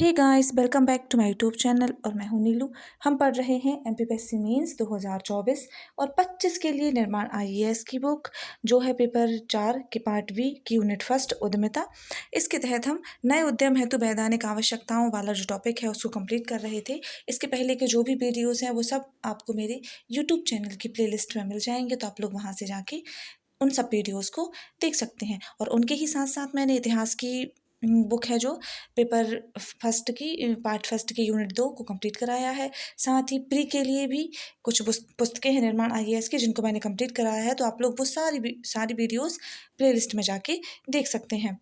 Hey guys, welcome back to my YouTube channel और मैं हूं नीलू। हम पढ़ रहे हैं एमपीपीएससी मेंस 2024 और 25 के लिए निर्माण आईएएस की बुक, जो है पेपर 4 के पार्ट बी की यूनिट फर्स्ट उद्यमिता। इसके तहत हम नए उद्यम हेतु वैधानिक आवश्यकताओं वाला जो टॉपिक है उसको कंप्लीट कर रहे थे। इसके पहले के जो भी वीडियोज़ हैं वो सब आपको मेरे यूट्यूब चैनल की प्लेलिस्ट में मिल जाएंगे, तो आप लोग वहाँ से जाके उन सब वीडियोज़ को देख सकते हैं। और उनके ही साथ साथ मैंने इतिहास की बुक है जो पेपर फर्स्ट की पार्ट फर्स्ट की यूनिट 2 को कंप्लीट कराया है। साथ ही प्री के लिए भी कुछ पुस्तकें हैं निर्माण आईएएस की, जिनको मैंने कंप्लीट कराया है, तो आप लोग वो सारी वीडियोस प्लेलिस्ट में जाके देख सकते हैं।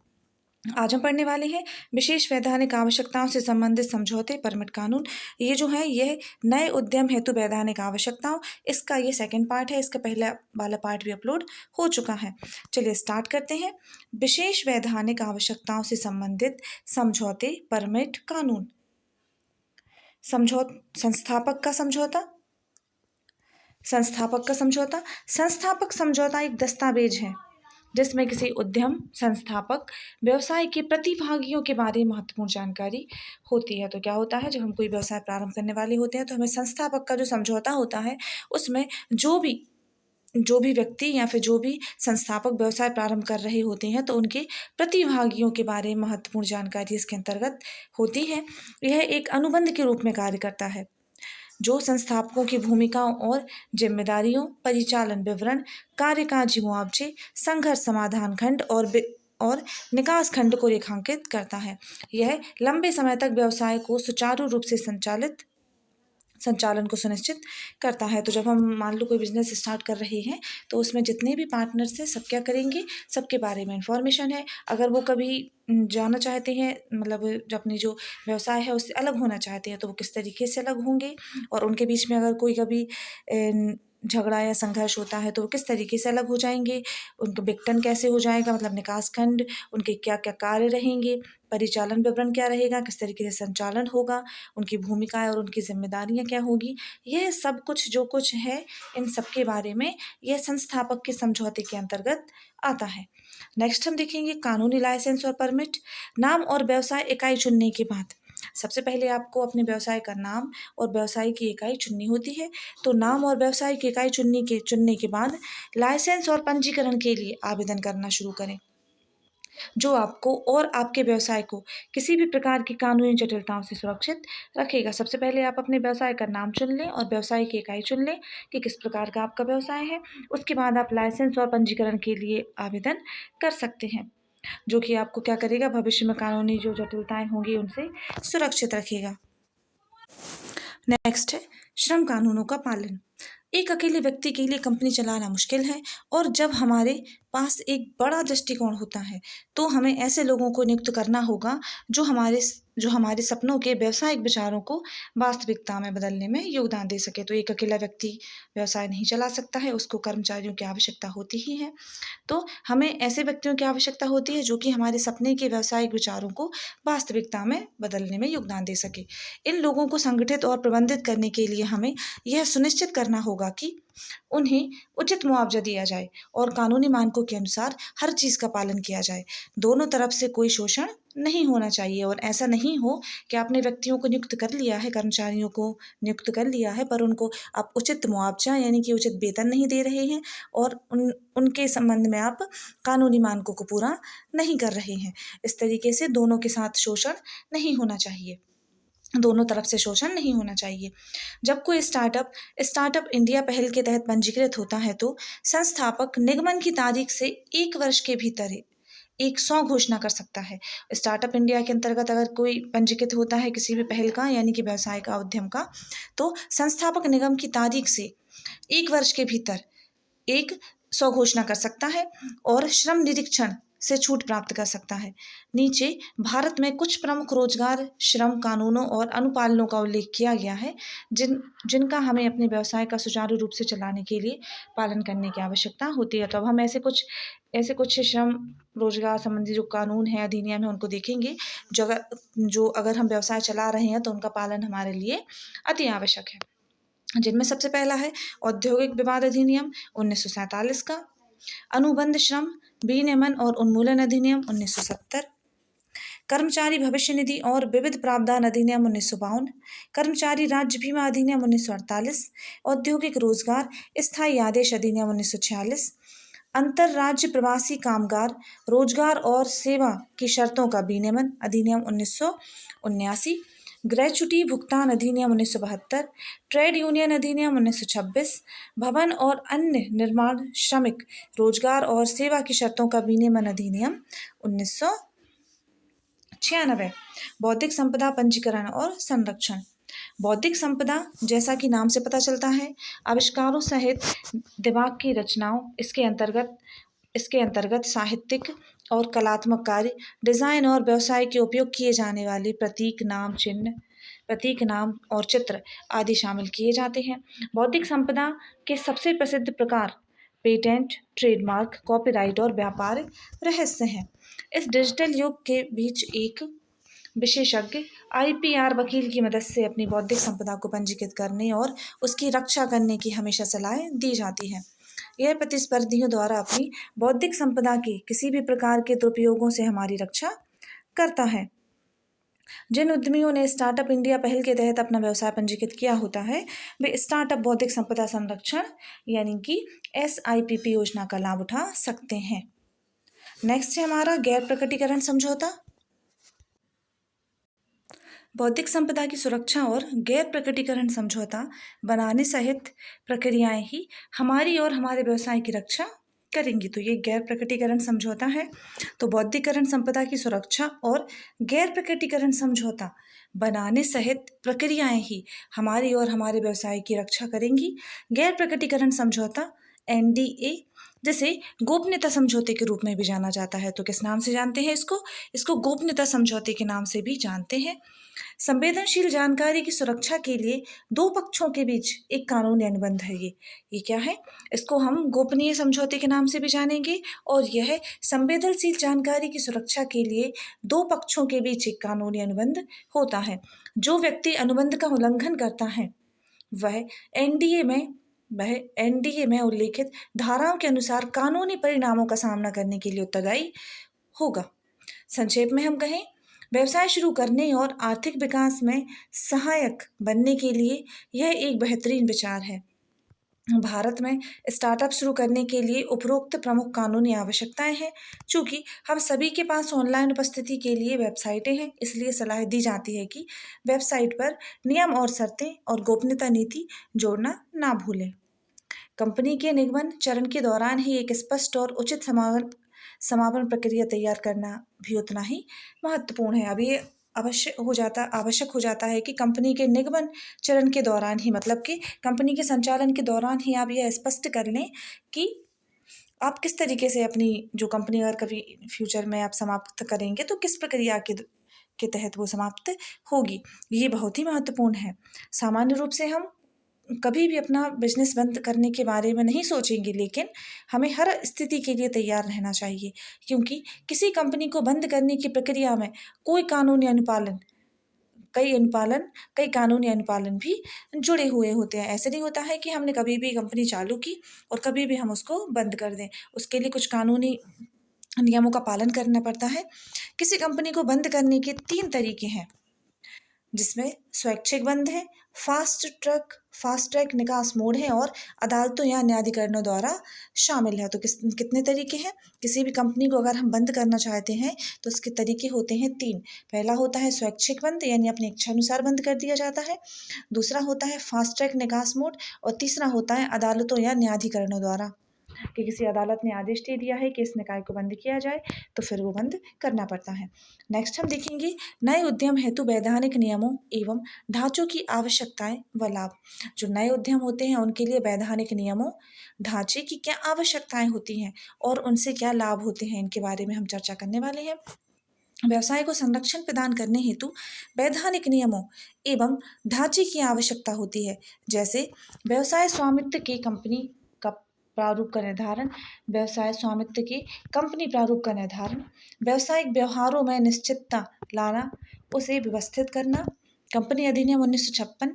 आज हम पढ़ने वाले हैं विशेष वैधानिक आवश्यकताओं से संबंधित समझौते परमिट कानून। ये जो है यह नए उद्यम हेतु वैधानिक आवश्यकताओं, इसका ये सेकंड पार्ट है। इसका पहला वाला पार्ट भी अपलोड हो चुका है। चलिए स्टार्ट करते हैं। विशेष वैधानिक आवश्यकताओं से संबंधित समझौते परमिट कानून। संस्थापक का समझौता। संस्थापक समझौता एक दस्तावेज है जिसमें किसी उद्यम, संस्थापक, व्यवसाय के प्रतिभागियों के बारे में महत्वपूर्ण जानकारी होती है। तो क्या होता है, जब हम कोई व्यवसाय प्रारंभ करने वाले होते हैं तो हमें संस्थापक का जो समझौता होता है उसमें जो भी व्यक्ति या फिर जो भी संस्थापक व्यवसाय प्रारंभ कर रहे होते हैं तो उनके प्रतिभागियों के बारे में महत्वपूर्ण जानकारी इसके अंतर्गत होती है। यह एक अनुबंध के रूप में कार्य करता है जो संस्थापकों की भूमिकाओं और जिम्मेदारियों, परिचालन विवरण, कार्यकाजी मुआवजे, संघर्ष समाधान खंड और निकास खंड को रेखांकित करता है। यह लंबे समय तक व्यवसाय को सुचारू रूप से संचालन को सुनिश्चित करता है। तो जब हम मान लो कोई बिजनेस स्टार्ट कर रहे हैं तो उसमें जितने भी पार्टनर्स हैं सब क्या करेंगे, सबके बारे में इंफॉर्मेशन है। अगर वो कभी जाना चाहते हैं, मतलब जो अपनी जो व्यवसाय है उससे अलग होना चाहते हैं, तो वो किस तरीके से अलग होंगे, और उनके बीच में अगर कोई कभी झगड़ा या संघर्ष होता है तो वो किस तरीके से अलग हो जाएंगे, उनका विघटन कैसे हो जाएगा, मतलब निकास खंड, उनके क्या क्या कार्य रहेंगे, परिचालन विवरण क्या रहेगा, किस तरीके से संचालन होगा, उनकी भूमिकाएं और उनकी जिम्मेदारियां क्या होगी, यह सब कुछ जो कुछ है इन सब के बारे में यह संस्थापक के समझौते के अंतर्गत आता है। नेक्स्ट हम देखेंगे कानूनी लाइसेंस और परमिट। नाम और व्यवसाय इकाई चुनने के बाद सबसे पहले आपको अपने व्यवसाय का नाम और व्यवसाय की इकाई चुननी होती है। तो नाम और व्यवसाय की इकाई चुनने के बाद लाइसेंस और पंजीकरण के लिए आवेदन करना शुरू करें, जो आपको और आपके व्यवसाय को किसी भी प्रकार की कानूनी जटिलताओं से सुरक्षित रखेगा। सबसे पहले आप अपने व्यवसाय का नाम चुन लें और व्यवसाय की इकाई चुन लें कि किस प्रकार का आपका व्यवसाय है। उसके बाद आप लाइसेंस और पंजीकरण के लिए आवेदन कर सकते हैं, जो कि आपको क्या करेगा, भविष्य में कानूनी जो जटिलताएं होंगी उनसे सुरक्षित रखेगा। नेक्स्ट है श्रम कानूनों का पालन। एक अकेले व्यक्ति के लिए कंपनी चलाना मुश्किल है, और जब हमारे पास एक बड़ा दृष्टिकोण होता है तो हमें ऐसे लोगों को नियुक्त करना होगा जो हमारे सपनों के व्यावसायिक विचारों को वास्तविकता में बदलने में योगदान दे सके। तो एक अकेला व्यक्ति व्यवसाय नहीं चला सकता है, उसको कर्मचारियों की आवश्यकता होती ही है। तो हमें ऐसे व्यक्तियों की आवश्यकता होती है जो कि हमारे सपने के व्यावसायिक विचारों को वास्तविकता में बदलने में योगदान दे सके। इन लोगों को संगठित और प्रबंधित करने के लिए हमें यह सुनिश्चित करना होगा कि उन्हें उचित मुआवजा दिया जाए और कानूनी मानकों के अनुसार हर चीज़ का पालन किया जाए। दोनों तरफ से कोई शोषण नहीं होना चाहिए, और ऐसा नहीं हो कि आपने व्यक्तियों को नियुक्त कर लिया है, कर्मचारियों को नियुक्त कर लिया है, पर उनको आप उचित मुआवजा यानी कि उचित वेतन नहीं दे रहे हैं और उनके संबंध में आप कानूनी मानकों को पूरा नहीं कर रहे हैं। इस तरीके से दोनों के साथ शोषण नहीं होना चाहिए, दोनों तरफ से शोषण नहीं होना चाहिए। जब कोई स्टार्टअप इंडिया पहल के तहत पंजीकृत होता है तो संस्थापक निगमन की तारीख से 1 वर्ष के भीतर 100 घोषणा कर सकता है। स्टार्टअप इंडिया के अंतर्गत अगर कोई पंजीकृत होता है किसी भी पहल का यानी कि व्यवसाय का, उद्यम का, तो संस्थापक निगम की तारीख से 1 वर्ष के भीतर 100 घोषणा कर सकता है और श्रम निरीक्षण से छूट प्राप्त कर सकता है। नीचे भारत में कुछ प्रमुख रोजगार श्रम कानूनों और अनुपालनों का उल्लेख किया गया है जिनका हमें अपने व्यवसाय का सुचारू रूप से चलाने के लिए पालन करने की आवश्यकता होती है। तो अब हम ऐसे कुछ श्रम रोजगार संबंधी जो कानून है, अधिनियम है, उनको देखेंगे जो अगर हम व्यवसाय चला रहे हैं तो उनका पालन हमारे लिए अति आवश्यक है। जिनमें सबसे पहला है औद्योगिक विवाद अधिनियम 1947 का, अनुबंध श्रम विनियमन और उन्मूलन अधिनियम 1970, कर्मचारी भविष्य निधि और विविध प्रावधान अधिनियम 1952, कर्मचारी राज्य बीमा अधिनियम 1948, औद्योगिक रोजगार स्थायी आदेश अधिनियम 1946, अंतर्राज्य प्रवासी कामगार रोजगार और सेवा की शर्तों का विनियमन अधिनियम 1979, ग्रेच्युटी भुगतान अधिनियम 1972, ट्रेड यूनियन अधिनियम 1926, भवन और अन्य निर्माण श्रमिक रोजगार और सेवा की शर्तों का विनियमन अधिनियम 1996, बौद्धिक संपदा पंजीकरण और संरक्षण। बौद्धिक संपदा जैसा कि नाम से पता चलता है, आविष्कारों सहित दिमाग की रचनाओं, इसके अंतर्गत साहित्यिक और कलात्मक कार्य, डिजाइन और व्यवसाय के उपयोग किए जाने वाले प्रतीक, नाम, चिन्ह, प्रतीक, नाम और चित्र आदि शामिल किए जाते हैं। बौद्धिक संपदा के सबसे प्रसिद्ध प्रकार पेटेंट, ट्रेडमार्क, कॉपीराइट और व्यापार रहस्य हैं। इस डिजिटल युग के बीच एक विशेषज्ञ IPR वकील की मदद से अपनी बौद्धिक संपदा को पंजीकृत करने और उसकी रक्षा करने की हमेशा सलाह दी जाती है। यह प्रतिस्पर्धियों द्वारा अपनी बौद्धिक संपदा के किसी भी प्रकार के दुरुपयोगों से हमारी रक्षा करता है। जिन उद्यमियों ने स्टार्टअप इंडिया पहल के तहत अपना व्यवसाय पंजीकृत किया होता है, वे स्टार्टअप बौद्धिक संपदा संरक्षण यानी कि SIPP योजना का लाभ उठा सकते हैं। नेक्स्ट है हमारा गैर प्रकटीकरण समझौता। बौद्धिक संपदा की सुरक्षा और गैर प्रकटीकरण समझौता बनाने सहित प्रक्रियाएं ही हमारी और हमारे व्यवसाय की रक्षा करेंगी। तो ये गैर प्रकटीकरण समझौता है। तो बौद्धिकरण संपदा की सुरक्षा और गैर प्रकटीकरण समझौता बनाने सहित प्रक्रियाएं ही हमारी और हमारे व्यवसाय की रक्षा करेंगी। गैर प्रकटीकरण समझौता NDA जिसे गोपनीयता समझौते के रूप में भी जाना जाता है। तो किस नाम से जानते हैं इसको गोपनीयता समझौते के नाम से भी जानते हैं। संवेदनशील जानकारी की सुरक्षा के लिए दो पक्षों के बीच एक कानूनी अनुबंध है। ये क्या है? इसको हम गोपनीय समझौते के नाम से भी जानेंगे। और यह संवेदनशील जानकारी की सुरक्षा के लिए दो पक्षों के बीच एक कानूनी अनुबंध होता है। जो व्यक्ति अनुबंध का उल्लंघन करता है वह NDA में उल्लेखित धाराओं के अनुसार कानूनी परिणामों का सामना करने के लिए उत्तरदायी होगा। संक्षेप में हम कहें, व्यवसाय शुरू करने और आर्थिक विकास में सहायक बनने के लिए यह एक बेहतरीन विचार है। भारत में स्टार्टअप शुरू करने के लिए उपरोक्त प्रमुख कानूनी आवश्यकताएं हैं। चूंकि हम सभी के पास ऑनलाइन उपस्थिति के लिए वेबसाइटें हैं, इसलिए सलाह दी जाती है कि वेबसाइट पर नियम और शर्तें और गोपनीयता नीति जोड़ना ना भूलें। कंपनी के निगमन चरण के दौरान ही एक स्पष्ट और उचित समापन प्रक्रिया तैयार करना भी उतना ही महत्वपूर्ण है। अब ये आवश्यक हो जाता है कि कंपनी के निगमन चरण के दौरान ही, मतलब कि कंपनी के संचालन के दौरान ही आप यह स्पष्ट कर लें कि आप किस तरीके से अपनी जो कंपनी अगर कभी फ्यूचर में आप समाप्त करेंगे तो किस प्रक्रिया के तहत वो समाप्त होगी। ये बहुत ही महत्वपूर्ण है। सामान्य रूप से हम कभी भी अपना बिजनेस बंद करने के बारे में नहीं सोचेंगे, लेकिन हमें हर स्थिति के लिए तैयार रहना चाहिए, क्योंकि किसी कंपनी को बंद करने की प्रक्रिया में कई कानूनी अनुपालन भी जुड़े हुए होते हैं। ऐसे नहीं होता है कि हमने कभी भी कंपनी चालू की और कभी भी हम उसको बंद कर दें। उसके लिए कुछ कानूनी नियमों का पालन करना पड़ता है। किसी कंपनी को बंद करने के 3 तरीके हैं, जिसमें स्वैच्छिक बंद है, फास्ट ट्रैक निकास मोड है और अदालतों या न्यायाधिकरणों द्वारा शामिल है। तो कितने तरीके हैं? किसी भी कंपनी को अगर हम बंद करना चाहते हैं तो उसके तरीके होते हैं 3। पहला होता है स्वैच्छिक बंद, यानी अपनी इच्छा अनुसार बंद कर दिया जाता है। दूसरा होता है फास्ट ट्रैक निकास मोड और तीसरा होता है अदालतों या न्यायाधिकरणों द्वारा, कि किसी अदालत ने आदेश दे दिया है कि इस निकाय को बंद किया जाए तो फिर वो बंद करना पड़ता है। नेक्स्ट हम देखेंगे नए उद्यम हेतु वैधानिक नियमों एवं ढांचों की आवश्यकताएं व लाभ। जो नए उद्यम होते हैं उनके लिए वैधानिक नियमों, ढांचे की क्या आवश्यकताएं होती हैं और उनसे क्या लाभ होते हैं, इनके बारे में हम चर्चा करने वाले हैं। व्यवसाय को संरक्षण प्रदान करने हेतु वैधानिक नियमों एवं ढांचे की आवश्यकता होती है, जैसे व्यवसाय स्वामित्व के कंपनी प्रारूप का निर्धारण, व्यवसाय स्वामित्व के कंपनी प्रारूप का निर्धारण, व्यावसायिक व्यवहारों में निश्चितता लाना, उसे व्यवस्थित करना, कंपनी अधिनियम 1956,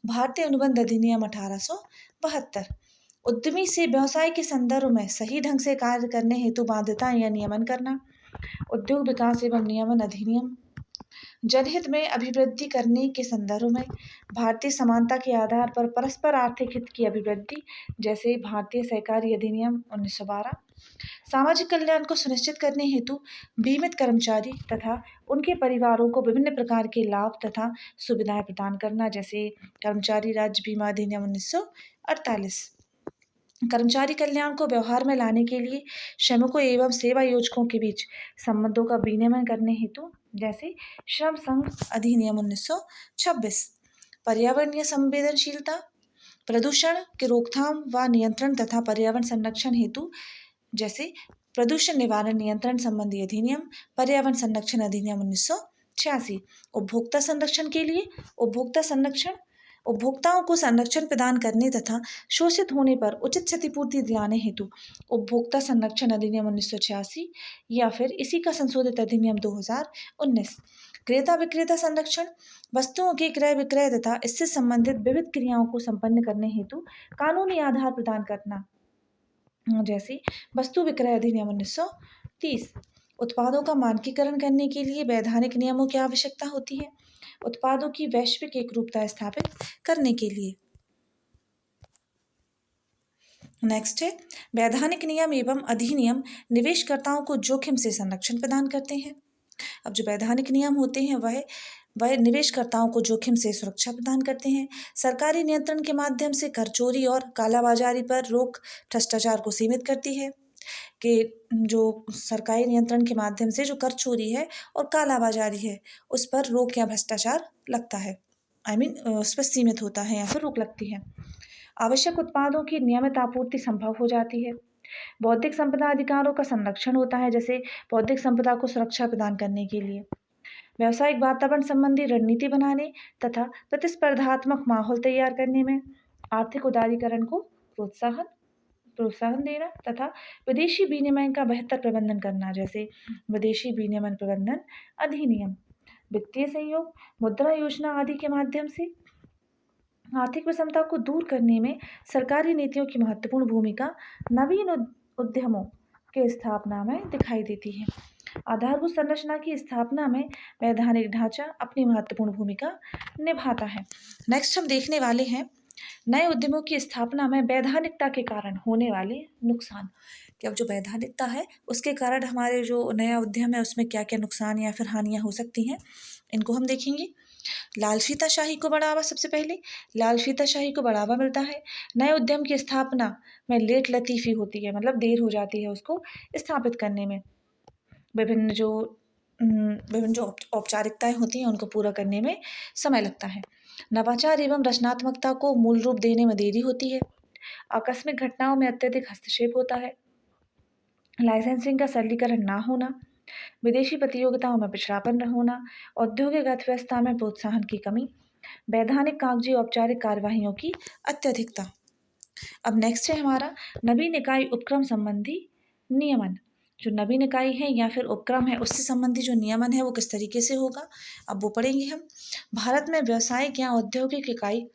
भारतीय अनुबंध अधिनियम 1872, उद्यमी से व्यवसाय के संदर्भ में सही ढंग से कार्य करने हेतु बाध्यताएं या नियमन करना, उद्योग विकास एवं नियमन अधिनियम जनहित में अभिवृद्धि करने के संदर्भ में भारतीय समानता के आधार पर परस्पर आर्थिक हित की अभिवृद्धि, जैसे भारतीय सहकारी अधिनियम 1912। सामाजिक कल्याण को सुनिश्चित करने हेतु बीमित कर्मचारी तथा उनके परिवारों को विभिन्न प्रकार के लाभ तथा सुविधाएं प्रदान करना, जैसे कर्मचारी राज्य बीमा अधिनियम 1948। कर्मचारी कल्याण को व्यवहार में लाने के लिए श्रमिकों एवं सेवा योजकों के बीच संबंधों का विनियमन करने हेतु, जैसे श्रम संघ अधिनियम 1926। पर्यावरणीय संवेदनशीलता, प्रदूषण के रोकथाम व नियंत्रण तथा पर्यावरण संरक्षण हेतु, जैसे प्रदूषण निवारण नियंत्रण संबंधी अधिनियम, पर्यावरण संरक्षण अधिनियम 1986। उपभोक्ता संरक्षण के लिए उपभोक्ता संरक्षण, उपभोक्ताओं को संरक्षण प्रदान करने तथा शोषित होने पर उचित क्षतिपूर्ति दिलाने हेतु उपभोक्ता संरक्षण अधिनियम 1986 या फिर इसी का संशोधित अधिनियम 2019। क्रेता विक्रेता संरक्षण, वस्तुओं के क्रय विक्रय तथा इससे संबंधित विविध क्रियाओं को संपन्न करने हेतु कानूनी आधार प्रदान करना, जैसे वस्तु विक्रय अधिनियम 1930। उत्पादों का मानकीकरण करने के लिए वैधानिक नियमों की आवश्यकता होती है, उत्पादों की वैश्विक एकरूपता स्थापित करने के लिए। नेक्स्ट है वैधानिक नियम एवं अधिनियम निवेशकर्ताओं को जोखिम से संरक्षण प्रदान करते हैं। अब जो वैधानिक नियम होते हैं वह निवेशकर्ताओं को जोखिम से सुरक्षा प्रदान करते हैं। सरकारी नियंत्रण के माध्यम से कर चोरी और कालाबाजारी पर रोक भ्रष्टाचार को सीमित करती है, कि जो सरकारी नियंत्रण के माध्यम से जो कर चोरी है और कालाबाजारी है उस पर रोक या भ्रष्टाचार लगता है, उस पर सीमित होता है या फिर रोक लगती है। आवश्यक उत्पादों की नियमित आपूर्ति संभव हो जाती है। बौद्धिक संपदा अधिकारों का संरक्षण होता है, जैसे बौद्धिक संपदा को सुरक्षा प्रदान करने के लिए व्यावसायिक वातावरण संबंधी रणनीति बनाने तथा प्रतिस्पर्धात्मक माहौल तैयार करने में आर्थिक उदारीकरण को प्रोत्साहन देना तथा विदेशी विनिमय का बेहतर प्रबंधन करना, जैसे विदेशी विनिमय प्रबंधन अधिनियम। वित्तीय सहयोग, मुद्रा योजना आदि के माध्यम से आर्थिक विषमता को दूर करने में सरकारी नीतियों की महत्वपूर्ण भूमिका नवीन उद्यमों के स्थापना में दिखाई देती है। आधारभूत संरचना की स्थापना में वैधानिक ढांचा अपनी महत्वपूर्ण भूमिका निभाता है। नेक्स्ट हम देखने वाले हैं नए उद्यमों की स्थापना में वैधानिकता के कारण होने वाले नुकसान, कि अब जो वैधानिकता है उसके कारण हमारे जो नया उद्यम है उसमें क्या क्या नुकसान या फिर हानियां हो सकती हैं, इनको हम देखेंगे। लालफीताशाही को बढ़ावा, सबसे पहले लालफीताशाही को बढ़ावा मिलता है। नए उद्यम की स्थापना में लेट लतीफ़ी होती है, मतलब देर हो जाती है उसको स्थापित करने में। विभिन्न जो औपचारिकताएं होती हैं उनको पूरा करने में समय लगता है। नवाचार एवं रचनात्मकता को मूल रूप देने में देरी होती है। आकस्मिक घटनाओं में अत्यधिक हस्तक्षेप होता है। लाइसेंसिंग का सरलीकरण ना होना, विदेशी प्रतियोगिताओं में पिछड़ापन होना, औद्योगिक अर्थव्यवस्था में प्रोत्साहन की कमी, वैधानिक कागजी औपचारिक कार्यवाहियों की अत्यधिकता। अब नेक्स्ट है हमारा नवीन इकाई उपक्रम संबंधी नियमन। जो नवीन इकाई है या फिर उपक्रम है उससे संबंधी जो नियमन है वो किस तरीके से होगा, अब वो पढ़ेंगे हम। भारत में व्यावसायिक या औद्योगिक इकाई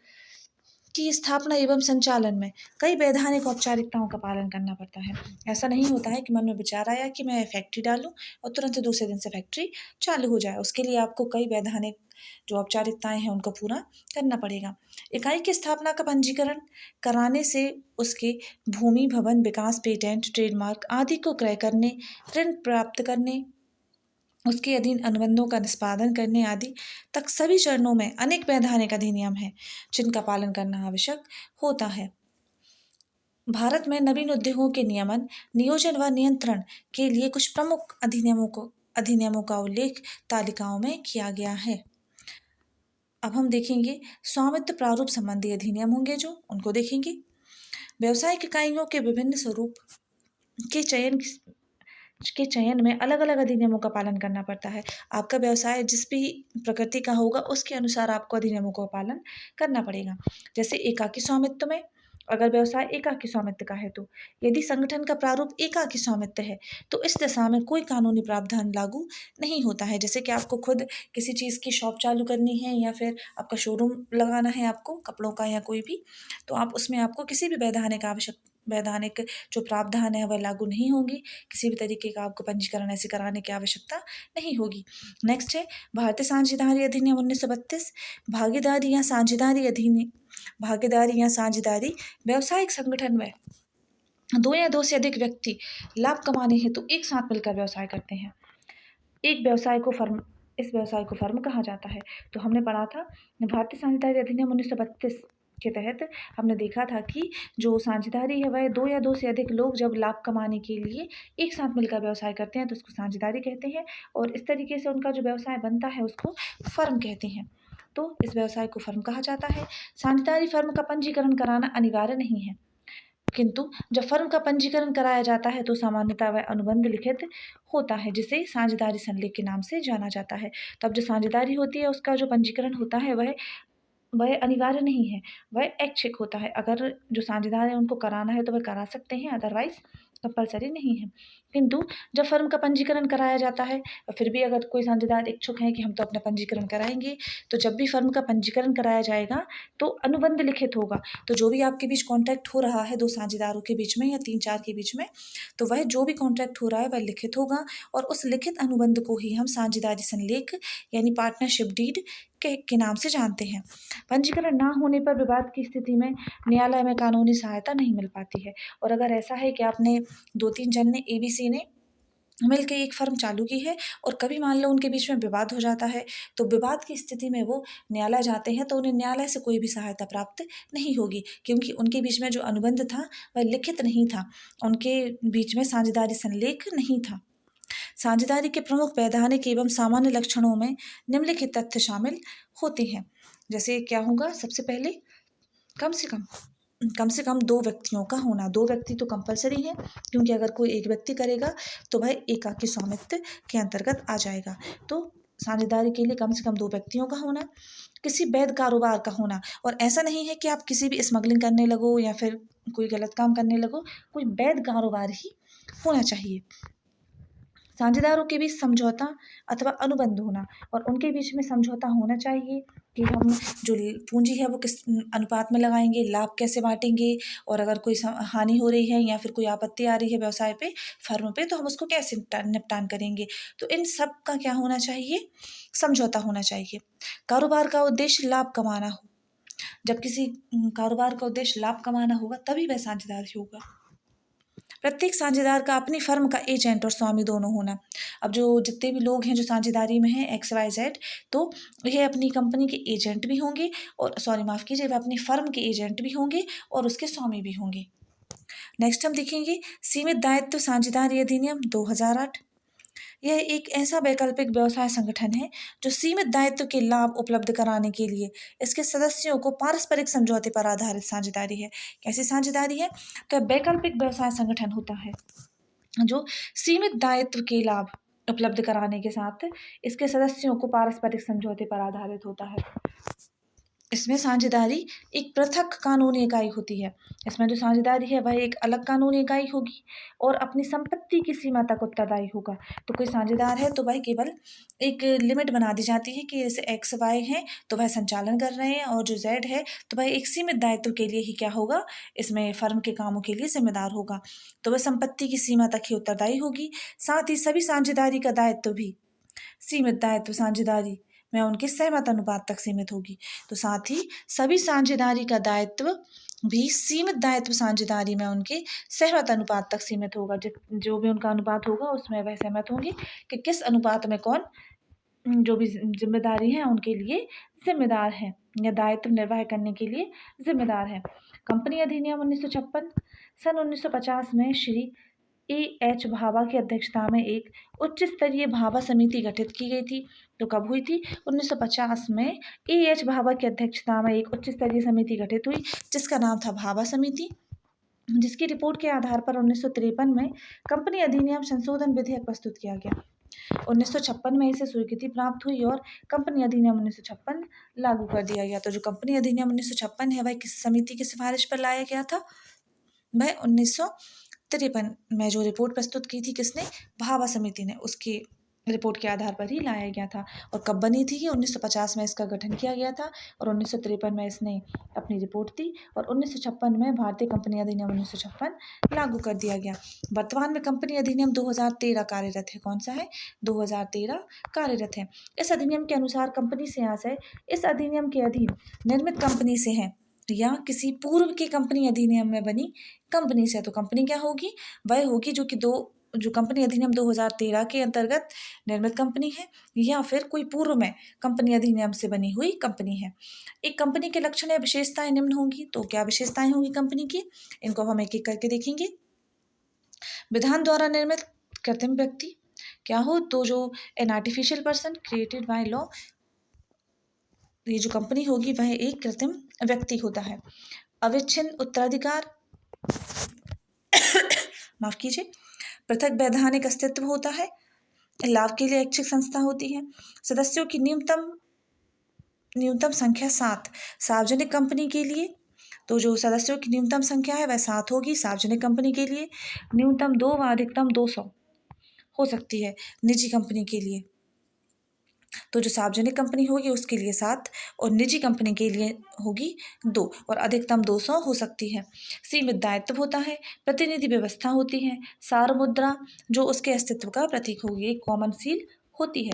की स्थापना एवं संचालन में कई वैधानिक औपचारिकताओं का पालन करना पड़ता है। ऐसा नहीं होता है कि मन में विचार आया कि मैं फैक्ट्री डालूं और तुरंत दूसरे दिन से फैक्ट्री चालू हो जाए, उसके लिए आपको कई वैधानिक जो औपचारिकताएं हैं उनको पूरा करना पड़ेगा। इकाई की स्थापना का पंजीकरण कराने से उसके भूमि, भवन, विकास, पेटेंट, ट्रेडमार्क आदि को क्रय करने, ऋण प्राप्त करने, उसके अधीन अनुबंधों का निष्पादन करने आदि तक सभी चरणों में अनेक वैधानिक अधिनियम हैं जिनका पालन करना आवश्यक होता है। भारत में नवीन उद्योगों के नियमन, नियोजन व नियंत्रण के लिए कुछ प्रमुख अधिनियमों का उल्लेख तालिकाओं में किया गया है। अब हम देखेंगे स्वामित्व प्रारूप संबंधी अधिनियम होंगे जो उनको देखेंगे। व्यावसायिक इकाइयों के विभिन्न स्वरूप के चयन में अलग अलग अधिनियमों का पालन करना पड़ता है। आपका व्यवसाय जिस भी प्रकृति का होगा उसके अनुसार आपको अधिनियमों का पालन करना पड़ेगा। जैसे एकाकी स्वामित्व में, अगर व्यवसाय एकाकी स्वामित्व का है तो यदि संगठन का प्रारूप एकाकी स्वामित्व है तो इस दशा में कोई कानूनी प्रावधान लागू नहीं होता है। जैसे कि आपको खुद किसी चीज़ की शॉप चालू करनी है या फिर आपका शोरूम लगाना है आपको कपड़ों का या कोई भी, तो आप उसमें आपको किसी भी वैधानिक वैधानिक जो प्रावधान है वह लागू नहीं होंगे, किसी भी तरीके का आपको पंजीकरण ऐसे कराने की आवश्यकता नहीं होगी। नेक्स्ट है भारतीय साझेदारी अधिनियम 1932। भागीदारी या साझेदारी व्यावसायिक संगठन में दो या दो से अधिक व्यक्ति लाभ कमाने हेतु एक साथ मिलकर व्यवसाय करते हैं। इस व्यवसाय को फर्म कहा जाता है। तो हमने पढ़ा था भारतीय साझेदारी अधिनियम 1932 के तहत हमने देखा था कि जो साझेदारी है वह दो या दो से अधिक लोग जब लाभ कमाने के लिए एक साथ मिलकर व्यवसाय करते हैं तो उसको साझेदारी कहते हैं, और इस तरीके से उनका जो व्यवसाय बनता है उसको फर्म कहते हैं। तो इस व्यवसाय को फर्म कहा जाता है। साझेदारी फर्म का पंजीकरण कराना अनिवार्य नहीं है, किंतु जब फर्म का पंजीकरण कराया जाता है तो सामान्यतः वह अनुबंध लिखित होता है, जिसे साझेदारी संलेख के नाम से जाना जाता है। तब जो साझेदारी होती है उसका जो पंजीकरण होता है वह अनिवार्य नहीं है, वह ऐच्छिक होता है। अगर जो साझेदार है उनको कराना है तो वह करा सकते हैं, अदरवाइज कंपलसरी नहीं है। किंतु जब फर्म का पंजीकरण कराया जाता है और फिर भी अगर कोई साझेदार इच्छुक है कि हम तो अपना पंजीकरण कराएंगे, तो जब भी फर्म का पंजीकरण कराया जाएगा तो अनुबंध लिखित होगा। तो जो भी आपके बीच कॉन्ट्रैक्ट हो रहा है दो साझेदारों के बीच में या 3-4 के बीच में, तो वह जो भी कॉन्ट्रैक्ट हो रहा है वह लिखित होगा, और उस लिखित अनुबंध को ही हम साझेदारी संलेख यानी पार्टनरशिप डीड के नाम से जानते हैं। पंजीकरण ना होने पर विवाद की स्थिति में न्यायालय में कानूनी सहायता नहीं मिल पाती है। और अगर ऐसा है कि आपने 2-3 जन ने ABC ने मिलकर एक फर्म चालू की है और कभी मान लो उनके बीच में विवाद हो जाता है, तो विवाद की स्थिति में वो न्यायालय जाते हैं तो उन्हें न्यायालय से कोई भी सहायता प्राप्त नहीं होगी, क्योंकि उनके बीच में जो अनुबंध था वह लिखित नहीं था, उनके बीच में साझेदारी संलेख नहीं था। साझेदारी के प्रमुख वैधानिक एवं सामान्य लक्षणों में निम्नलिखित तथ्य शामिल होते हैं। जैसे क्या होगा, सबसे पहले कम से कम 2 व्यक्तियों का होना। 2 व्यक्ति तो कंपलसरी है, क्योंकि अगर कोई एक व्यक्ति करेगा तो वह एकाकी स्वामित्व के अंतर्गत आ जाएगा। तो साझेदारी के लिए कम से कम 2 व्यक्तियों का होना, किसी वैध कारोबार का होना, और ऐसा नहीं है कि आप किसी भी स्मगलिंग करने लगो या फिर कोई गलत काम करने लगो, कोई वैध कारोबार ही होना चाहिए। साझेदारों के बीच समझौता अथवा अनुबंध होना, और उनके बीच में समझौता होना चाहिए कि हम जो पूंजी है वो किस अनुपात में लगाएंगे, लाभ कैसे बांटेंगे, और अगर कोई हानि हो रही है या फिर कोई आपत्ति आ रही है व्यवसाय पे, फर्म पे, तो हम उसको कैसे निपटान करेंगे। तो इन सब का क्या होना चाहिए, समझौता होना चाहिए। कारोबार का उद्देश्य लाभ कमाना हो। जब किसी कारोबार का उद्देश्य लाभ कमाना होगा तभी वह साझेदारी होगा। प्रत्येक साझेदार का अपनी फर्म का एजेंट और स्वामी दोनों होना। अब जो जितने भी लोग हैं जो साझेदारी में हैं XYZ, तो यह अपनी कंपनी के एजेंट भी होंगे, और वह अपनी फर्म के एजेंट भी होंगे और उसके स्वामी भी होंगे। नेक्स्ट हम देखेंगे सीमित दायित्व साझेदारी अधिनियम 2008। यह एक ऐसा वैकल्पिक व्यवसाय संगठन है जो सीमित दायित्व के लाभ उपलब्ध कराने के लिए इसके सदस्यों को पारस्परिक समझौते पर आधारित साझेदारी है। कैसी साझेदारी है, तो वैकल्पिक व्यवसाय संगठन होता है जो सीमित दायित्व के लाभ उपलब्ध कराने के साथ इसके सदस्यों को पारस्परिक समझौते पर आधारित होता है। इसमें साझेदारी एक पृथक कानूनी इकाई होती है। इसमें जो साझेदारी है वह एक अलग कानूनी इकाई होगी और अपनी संपत्ति की सीमा तक उत्तरदायी होगा। तो कोई साझेदार है तो वह केवल एक लिमिट बना दी जाती है कि जैसे XY है तो वह संचालन कर रहे हैं, और जो Z है तो वह एक सीमित दायित्व के लिए ही क्या होगा, इसमें फर्म के कामों के लिए जिम्मेदार होगा। तो वह संपत्ति की सीमा तक ही उत्तरदायी होगी। साथ ही सभी साझेदारी का दायित्व भी सीमित दायित्व साझेदारी में उनके सहमत अनुपात तक सीमित होगी। तो साथ ही सभी साझेदारी का दायित्व भी सीमित दायित्व साझेदारी में उनके सहमत अनुपात तक सीमित होगा। जो भी उनका अनुपात होगा उसमें वह सहमत होंगे कि किस अनुपात में कौन जो भी जिम्मेदारी है उनके लिए जिम्मेदार है या दायित्व निर्वाह करने के लिए जिम्मेदार है। कंपनी अधिनियम 1956। सन 1950 में श्री A.H. भाभा की अध्यक्षता में एक उच्च स्तरीय भाभा समिति गठित की गई थी। तो कब हुई थी, 1950 में A.H. भाभा की अध्यक्षता में एक उच्च स्तरीय समिति गठित हुई जिसका नाम था भाभा समिति, जिसकी रिपोर्ट के आधार पर 1953 में कंपनी अधिनियम संशोधन विधेयक प्रस्तुत किया गया। 1956 में इसे स्वीकृति प्राप्त हुई और कंपनी अधिनियम 1956 लागू कर दिया गया। तो जो कंपनी अधिनियम 1956 है वह किस समिति की सिफारिश पर लाया गया था, वह 1953 में जो रिपोर्ट प्रस्तुत की थी किसने, भाभा समिति ने, उसकी रिपोर्ट के आधार पर ही लाया गया था। और कब बनी थी ये? 1950 में इसका गठन किया गया था और 1953 में इसने अपनी रिपोर्ट दी और 1956 में भारतीय कंपनी अधिनियम 1956 लागू कर दिया गया। वर्तमान में कंपनी अधिनियम 2013 कार्यरत है। कौन सा है? 2013 कार्यरत है। इस अधिनियम के अनुसार कंपनी से आशय इस अधिनियम के अधीन निर्मित कंपनी से है या किसी पूर्व की कंपनी अधिनियम में बनी कंपनी से। तो कंपनी क्या होगी? वह होगी जो कंपनी अधिनियम 2013 के अंतर्गत निर्मित कंपनी है या फिर कोई पूर्व में कंपनी अधिनियम से बनी हुई कंपनी है। एक कंपनी के लक्षण या विशेषताएं निम्न होंगी। तो क्या विशेषताएं होंगी कंपनी की? इनको हम एक एक करके देखेंगे। विधान द्वारा निर्मित कृत्रिम व्यक्ति क्या हो? तो जो an artificial person created by law, ये जो कंपनी होगी वह एक कृत्रिम व्यक्ति होता है। अविच्छिन्न उत्तराधिकार माफ कीजिए, पृथक वैधानिक अस्तित्व होता है, लाभ के लिए ऐच्छिक संस्था होती है, सदस्यों की न्यूनतम संख्या 7 सार्वजनिक कंपनी के लिए। तो जो सदस्यों की न्यूनतम संख्या है वह 7 होगी सार्वजनिक कंपनी के लिए। न्यूनतम 2 व अधिकतम 200 हो सकती है निजी कंपनी के लिए। तो जो सार्वजनिक कंपनी होगी उसके लिए 7 और निजी कंपनी के लिए होगी 2 और अधिकतम 200 हो सकती है। सीमित दायित्व होता है, प्रतिनिधि व्यवस्था होती है, सार्वमुद्रा जो उसके अस्तित्व का प्रतीक होगी, एक कॉमन सील होती है।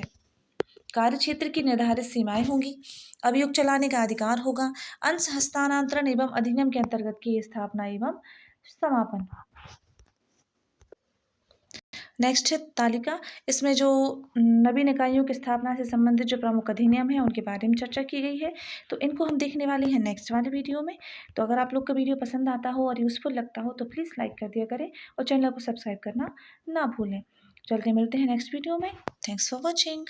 कार्य क्षेत्र की निर्धारित सीमाएं होंगी, अभियोग चलाने का अधिकार होगा, अंश हस्तांतरण एवं अधिनियम के अंतर्गत की स्थापना एवं समापन। नेक्स्ट है तालिका। इसमें जो नवीन इकाइयों की स्थापना से संबंधित जो प्रमुख अधिनियम है उनके बारे में चर्चा की गई है। तो इनको हम देखने वाले हैं नेक्स्ट वाले वीडियो में। तो अगर आप लोग का वीडियो पसंद आता हो और यूज़फुल लगता हो तो प्लीज़ लाइक कर दिया करें और चैनल को सब्सक्राइब करना ना भूलें। चलते मिलते हैं नेक्स्ट वीडियो में। Thanks for watching.